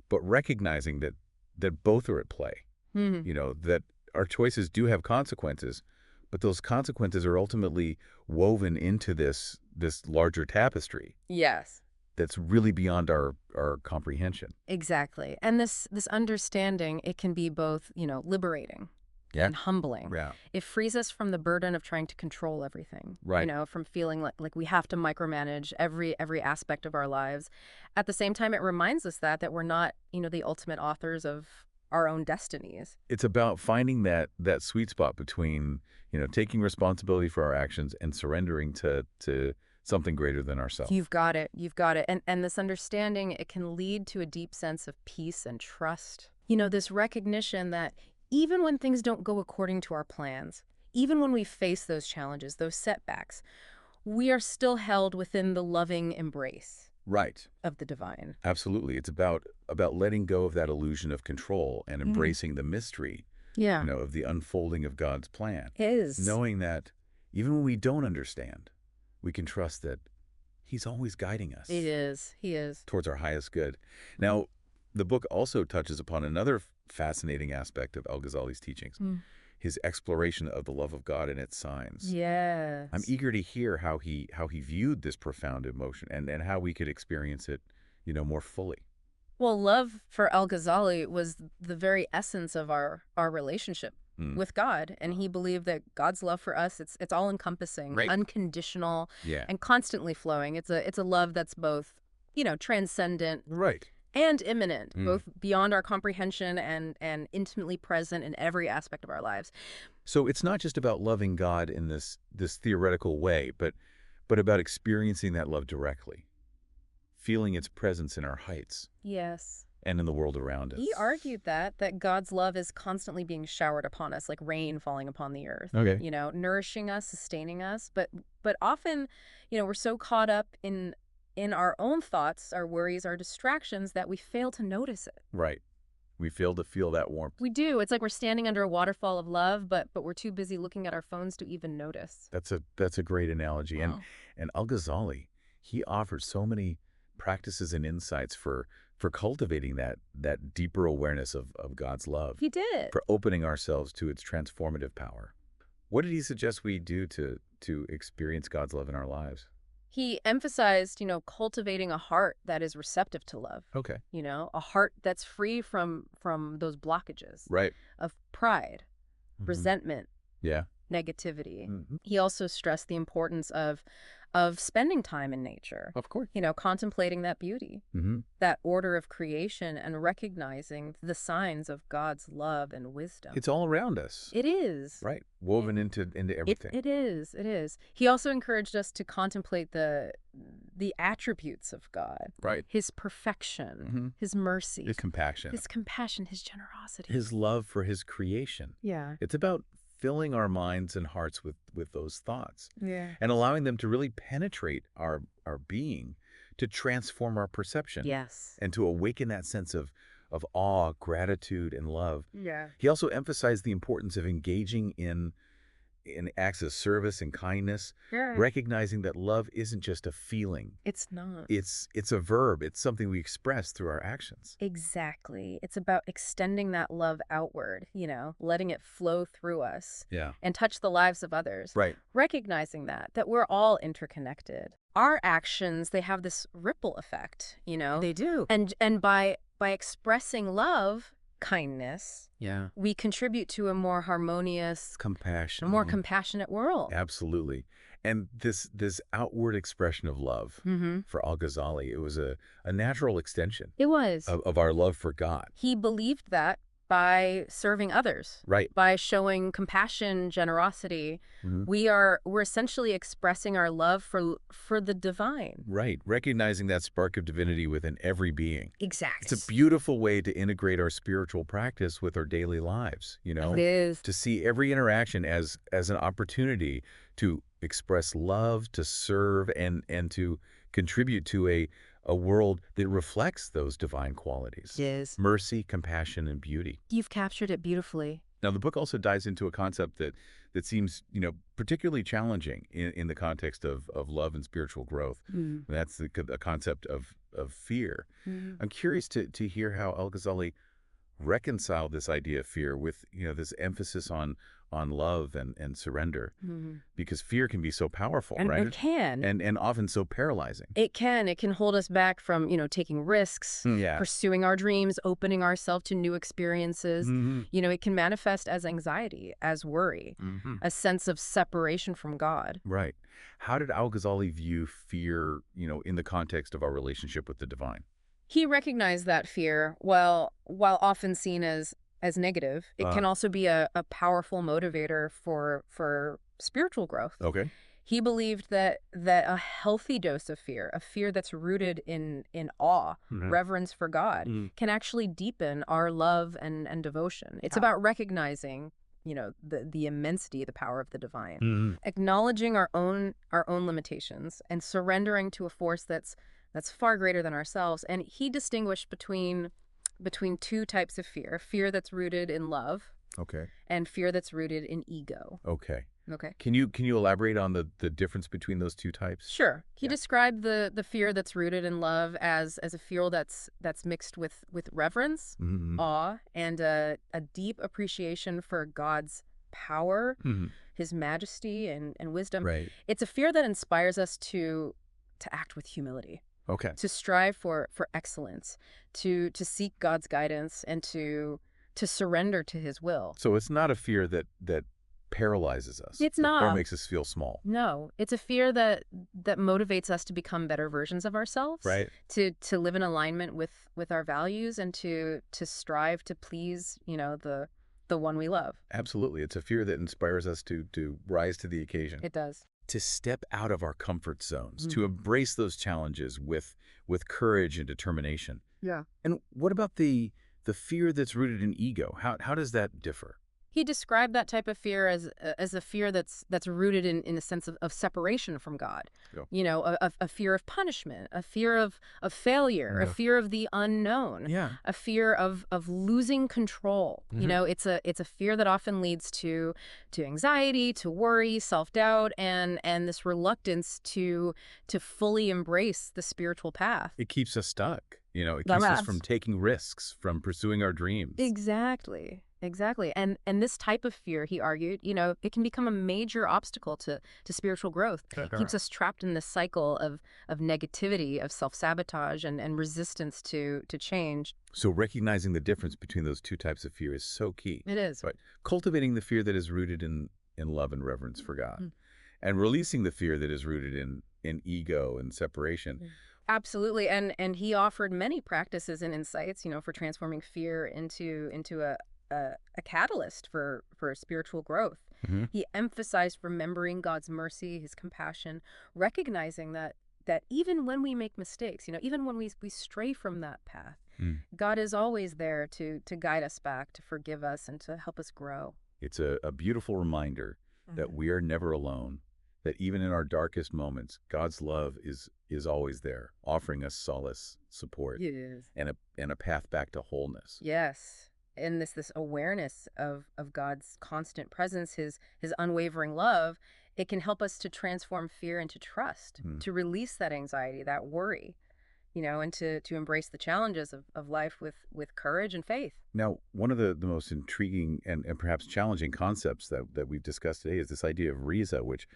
but recognizing that both are at play. That our choices do have consequences, but those consequences are ultimately woven into this larger tapestry. Yes. That's really beyond our comprehension. Exactly. And this understanding, it can be both, liberating and humbling. Yeah. It frees us from the burden of trying to control everything. Right. From feeling like we have to micromanage every aspect of our lives. At the same time, it reminds us that we're not, the ultimate authors of our own destinies. It's about finding that sweet spot between, taking responsibility for our actions and surrendering to something greater than ourselves. You've got it. And this understanding, it can lead to a deep sense of peace and trust. This recognition that even when things don't go according to our plans, even when we face those challenges, those setbacks, we are still held within the loving embrace Right. of the divine. Absolutely. It's about letting go of that illusion of control and embracing the mystery, Yeah. of the unfolding of God's plan. His. Knowing that even when we don't understand, we can trust that he's always guiding us. He is. Towards our highest good. Now, the book also touches upon another fascinating aspect of Al-Ghazali's teachings. his exploration of the love of God and its signs. Yes. I'm eager to hear how he viewed this profound emotion and how we could experience it, more fully. Well, love for Al-Ghazali was the very essence of our relationship Mm. with God, and he believed that God's love for us, it's all-encompassing, Right. unconditional, Yeah. and constantly flowing. It's a love that's both, transcendent Right. and imminent, Mm. both beyond our comprehension and intimately present in every aspect of our lives. So it's not just about loving God in this theoretical way, but about experiencing that love directly, feeling its presence in our heights Yes. and in the world around us. He argued that God's love is constantly being showered upon us, like rain falling upon the earth. Okay. Nourishing us, sustaining us, but often, we're so caught up in our own thoughts, our worries, our distractions that we fail to notice it. Right. We fail to feel that warmth. We do. It's like we're standing under a waterfall of love, but we're too busy looking at our phones to even notice. That's a great analogy. Wow. And Al-Ghazali, he offers so many practices and insights for cultivating that deeper awareness of God's love, He did. for opening ourselves to its transformative power. What did he suggest we do to experience God's love in our lives? He emphasized, cultivating a heart that is receptive to love. Okay. A heart that's free from those blockages Right. of pride, Mhm. resentment, Yeah. negativity. Mhm. He also stressed the importance of spending time in nature, Of course. contemplating that beauty, Mm-hmm. that order of creation, and recognizing the signs of God's love and wisdom. It's all around us. It is. Right. Woven into everything. It is. It is. He also encouraged us to contemplate the attributes of God. Right. His perfection, Mhm. his mercy, His compassion. his compassion, his generosity. His love for his creation. Yeah. It's about filling our minds and hearts with those thoughts Yeah. and allowing them to really penetrate our being, to transform our perception. Yes. And to awaken that sense of awe, gratitude, and love. Yeah. He also emphasized the importance of engaging in acts of service and kindness, Yeah. recognizing that love isn't just a feeling. It's not. It's a verb. It's something we express through our actions. Exactly. It's about extending that love outward, letting it flow through us Yeah. and touch the lives of others. Right. Recognizing that we're all interconnected. Our actions, they have this ripple effect, They do. And by expressing love, kindness, Yeah. we contribute to a more harmonious, Compassion. a more compassionate world. Absolutely. And this outward expression of love Mm-hmm. for Al-Ghazali, it was a natural extension It was. of our love for God. He believed that by serving others, Right. by showing compassion, generosity, Mhm. we're essentially expressing our love for the divine. Right. Recognizing that spark of divinity within every being. Exactly. It's a beautiful way to integrate our spiritual practice with our daily lives, It is. to see every interaction as an opportunity to express love, to serve, and to contribute to a world that reflects those divine qualities. It is. Mercy, compassion, and beauty. You've captured it beautifully. Now, the book also dives into a concept that seems, particularly challenging in the context of love and spiritual growth. Mm. That's the concept of fear. Mm. I'm curious to hear how Al-Ghazali reconciled this idea of fear with, this emphasis on love and surrender, Mm. because fear can be so powerful, And right? it can. And often so paralyzing. It can hold us back from, taking risks, Yeah. pursuing our dreams, opening ourselves to new experiences. Mhm. It can manifest as anxiety, as worry, Mhm. a sense of separation from God. Right. How did Al-Ghazali view fear, in the context of our relationship with the divine? He recognized that fear, while often seen as negative, it can also be a powerful motivator for spiritual growth. Okay. He believed that a healthy dose of fear, a fear that's rooted in awe, Mhm. reverence for God, Mhm. can actually deepen our love and devotion. It's about recognizing, the immensity, the power of the divine, Mhm. acknowledging our own limitations, and surrendering to a force that's far greater than ourselves. And he distinguished between two types of fear that's rooted in love Okay. and fear that's rooted in ego. Okay. Okay. Can you elaborate on the difference between those two types? Sure. He Yeah. described the fear that's rooted in love as a fear that's mixed with reverence, Mhm. awe, and a deep appreciation for God's power, Hmm. his majesty and wisdom. Right. It's a fear that inspires us to act with humility, Okay. to strive for excellence, to seek God's guidance, and to surrender to his will. So it's not a fear that paralyzes us It's or not. makes us feel small. No, it's a fear that motivates us to become better versions of ourselves, Right. to live in alignment with our values, and to strive to please, the one we love. Absolutely. It's a fear that inspires us to rise to the occasion, It does. to step out of our comfort zones, Mm. to embrace those challenges with courage and determination. Yeah. And what about the fear that's rooted in ego? How does that differ? He described that type of fear as a fear that's rooted in a sense of separation from God. Yeah. A fear of punishment, a fear of failure, a Yeah. fear of the unknown, Yeah. a fear of losing control. Mhm. It's a fear that often leads to anxiety, to worry, self-doubt, and this reluctance to fully embrace the spiritual path. It keeps us stuck. It That keeps us matters. from taking risks, from pursuing our dreams. Exactly. Exactly. And this type of fear, he argued, it can become a major obstacle to spiritual growth. It keeps us trapped in this cycle of negativity, of self-sabotage, and resistance to change. So recognizing the difference between those two types of fear is so key. It is. Right. Cultivating the fear that is rooted in love and reverence for God, Mm. and releasing the fear that is rooted in ego and separation. Mm. Absolutely. And he offered many practices and insights, for transforming fear into a catalyst for spiritual growth. Mhm. He emphasized remembering God's mercy, his compassion, recognizing that even when we make mistakes, even when we stray from that path, Mm. God is always there to guide us back, to forgive us, and to help us grow. It's a beautiful reminder that we are never alone, that even in our darkest moments, God's love is always there, offering us solace, support, Yes. and a path back to wholeness. Yes. And this awareness of God's constant presence, his unwavering love, it can help us to transform fear into trust, Mm. to release that anxiety, that worry, and to embrace the challenges of life with courage and faith. Now, one of the most intriguing and perhaps challenging concepts that we've discussed today is this idea of riza, which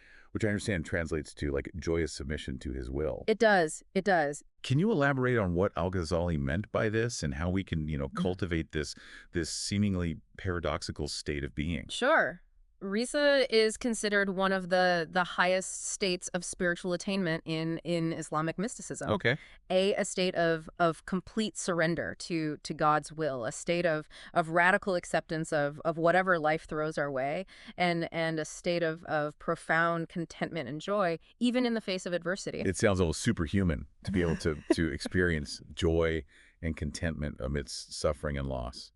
I understand translates to like joyous submission to his will. It does. It does. Can you elaborate on what Al-Ghazali meant by this and how we can, cultivate this seemingly paradoxical state of being? Sure. Risa is considered one of the highest states of spiritual attainment in Islamic mysticism. Okay. A state of complete surrender to God's will, a state of radical acceptance of whatever life throws our way, and a state of profound contentment and joy, even in the face of adversity. It sounds almost superhuman to be able to experience joy and contentment amidst suffering and loss.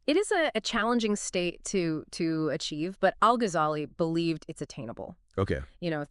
It is a challenging state to achieve, but Al-Ghazali believed it's attainable. Okay.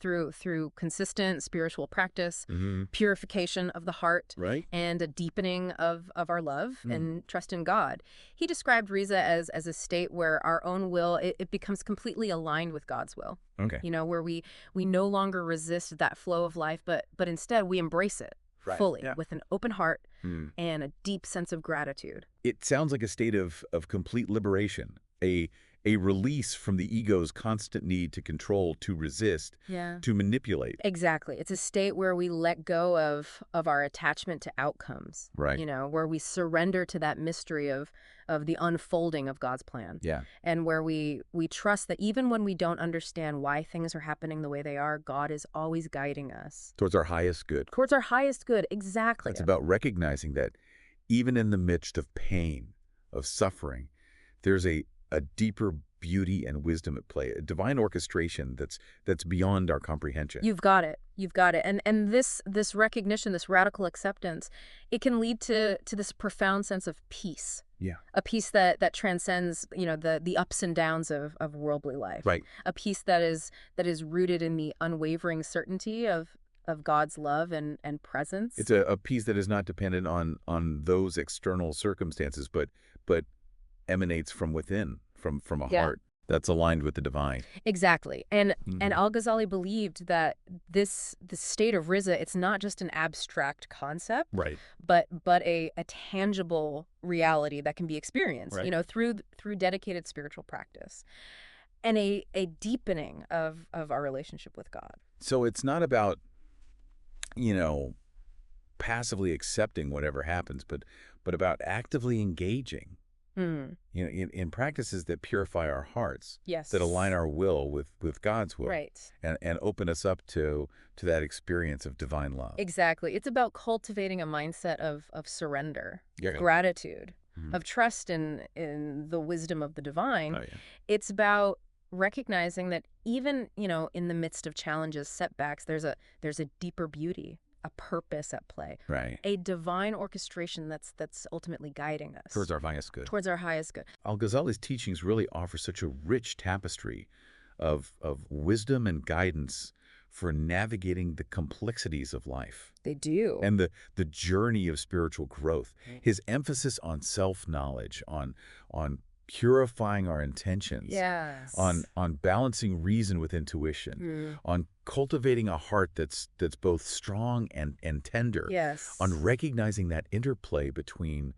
Through consistent spiritual practice, Mm-hmm. purification of the heart, Right. and a deepening of our love and trust in God. He described Riza as a state where our own will, it becomes completely aligned with God's will. Okay. Where we no longer resist that flow of life, but instead we embrace it Right. fully Yeah. with an open heart Mm. and a deep sense of gratitude. It sounds like a state of complete liberation, a release from the ego's constant need to control, to resist, Yeah. to manipulate. Exactly. It's a state where we let go of our attachment to outcomes. Right. Where we surrender to that mystery of the unfolding of God's plan. Yeah. And where we trust that even when we don't understand why things are happening the way they are, God is always guiding us Towards our highest good. towards our highest good. Exactly. It's about recognizing that even in the midst of pain, of suffering, there's a deeper beauty and wisdom at play, a divine orchestration that's beyond our comprehension. You've got it. You've got it. And this recognition, this radical acceptance, it can lead to this profound sense of peace. Yeah. A peace that transcends, the ups and downs of worldly life. Right. A peace that is rooted in the unwavering certainty of God's love and presence. It's a peace that is not dependent on those external circumstances, but emanates from within, from a Yeah. heart that's aligned with the divine. Exactly. And Mhm. Al-Ghazali believed that this state of Riza, it's not just an abstract concept, Right. but a tangible reality that can be experienced, Right. through dedicated spiritual practice. and a deepening of our relationship with God. So it's not about, you know, passively accepting whatever happens, but about actively engaging, Mm. you know, in practices that purify our hearts, Yes. that align our will with God's will, Right. and open us up to that experience of divine love. Exactly. It's about cultivating a mindset of surrender, Yeah. of gratitude, Mhm. of trust in the wisdom of the divine. Oh, yeah. It's about recognizing that even, in the midst of challenges, setbacks, there's a deeper beauty, a purpose at play, Right. a divine orchestration that's ultimately guiding us Towards our highest good. towards our highest good. Al-Ghazali's teachings really offer such a rich tapestry of wisdom and guidance for navigating the complexities of life They do. and the journey of spiritual growth. His emphasis on self-knowledge, on purifying our intentions, Yes. on balancing reason with intuition, on cultivating a heart that's both strong and tender, Yes. on recognizing that interplay between,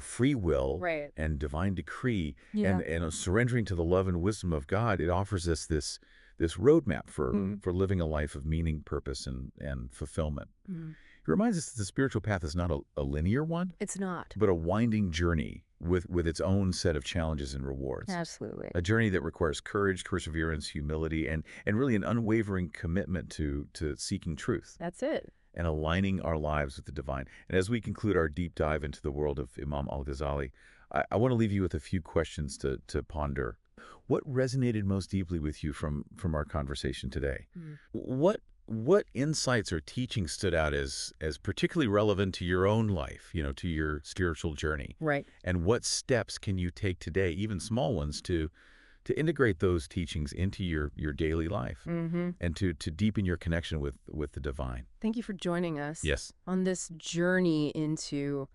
free will Right. and divine decree, Yeah. and surrendering to the love and wisdom of God. It offers us this roadmap for living a life of meaning, purpose, and fulfillment. It reminds us that the spiritual path is not a linear one, It's not. but a winding journey with its own set of challenges and rewards. Absolutely. A journey that requires courage, perseverance, humility, and really an unwavering commitment to seeking truth That's it. and aligning our lives with the divine. And as we conclude our deep dive into the world of Imam Al-Ghazali, I want to leave you with a few questions to ponder. What resonated most deeply with you from our conversation today? What insights or teachings stood out as particularly relevant to your own life, to your spiritual journey? Right. And what steps can you take today, even small ones, to integrate those teachings into your daily life and to deepen your connection with the divine? Thank you for joining us Yes. on this journey into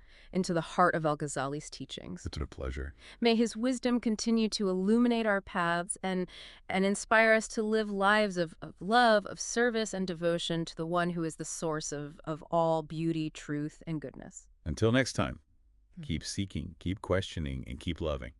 the heart of Al-Ghazali's teachings. It's been a pleasure. May his wisdom continue to illuminate our paths and inspire us to live lives of love, of service, and devotion to the one who is the source of all beauty, truth, and goodness. Until next time, keep seeking, keep questioning, and keep loving.